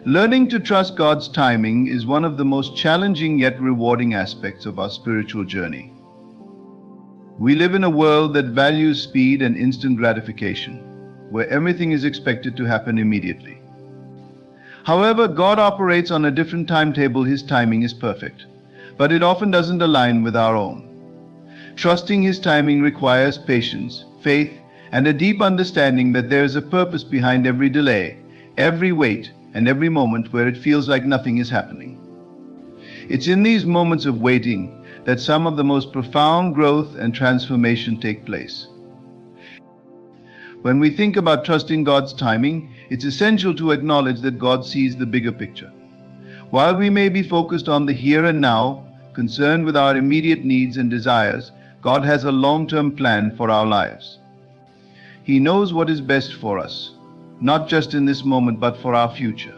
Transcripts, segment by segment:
Learning to trust God's timing is one of the most challenging yet rewarding aspects of our spiritual journey. We live in a world that values speed and instant gratification, where everything is expected to happen immediately. However, God operates on a different timetable. His timing is perfect, but it often doesn't align with our own. Trusting His timing requires patience, faith, and a deep understanding that there is a purpose behind every delay, every wait, and every moment where it feels like nothing is happening. It's in these moments of waiting that some of the most profound growth and transformation take place. When we think about trusting God's timing, it's essential to acknowledge that God sees the bigger picture. While we may be focused on the here and now, concerned with our immediate needs and desires, God has a long-term plan for our lives. He knows what is best for us, not just in this moment, but for our future.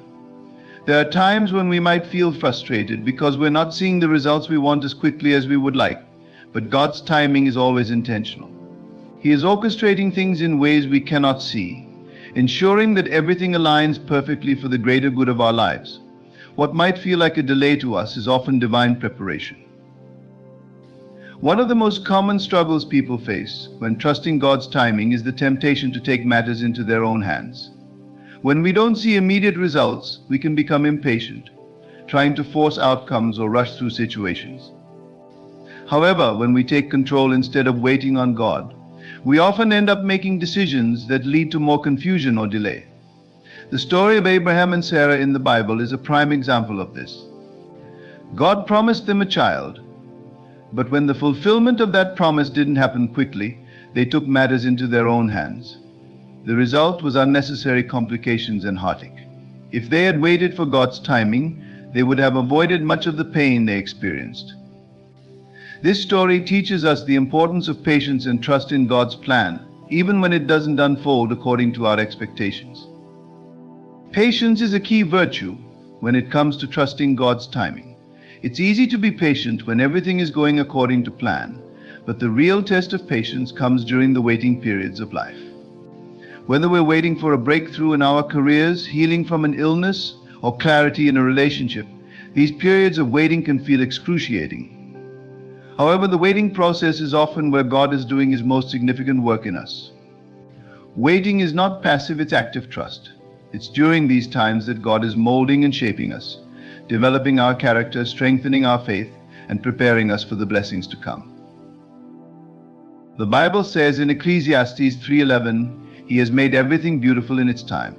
There are times when we might feel frustrated because we're not seeing the results we want as quickly as we would like, but God's timing is always intentional. He is orchestrating things in ways we cannot see, ensuring that everything aligns perfectly for the greater good of our lives. What might feel like a delay to us is often divine preparation. One of the most common struggles people face when trusting God's timing is the temptation to take matters into their own hands. When we don't see immediate results, we can become impatient, trying to force outcomes or rush through situations. However, when we take control instead of waiting on God, we often end up making decisions that lead to more confusion or delay. The story of Abraham and Sarah in the Bible is a prime example of this. God promised them a child, but when the fulfillment of that promise didn't happen quickly, they took matters into their own hands. The result was unnecessary complications and heartache. If they had waited for God's timing, they would have avoided much of the pain they experienced. This story teaches us the importance of patience and trust in God's plan, even when it doesn't unfold according to our expectations. Patience is a key virtue when it comes to trusting God's timing. It's easy to be patient when everything is going according to plan, but the real test of patience comes during the waiting periods of life. Whether we're waiting for a breakthrough in our careers, healing from an illness, or clarity in a relationship, these periods of waiting can feel excruciating. However, the waiting process is often where God is doing His most significant work in us. Waiting is not passive, it's active trust. It's during these times that God is molding and shaping us, developing our character, strengthening our faith, and preparing us for the blessings to come. The Bible says in Ecclesiastes 3:11, He has made everything beautiful in its time.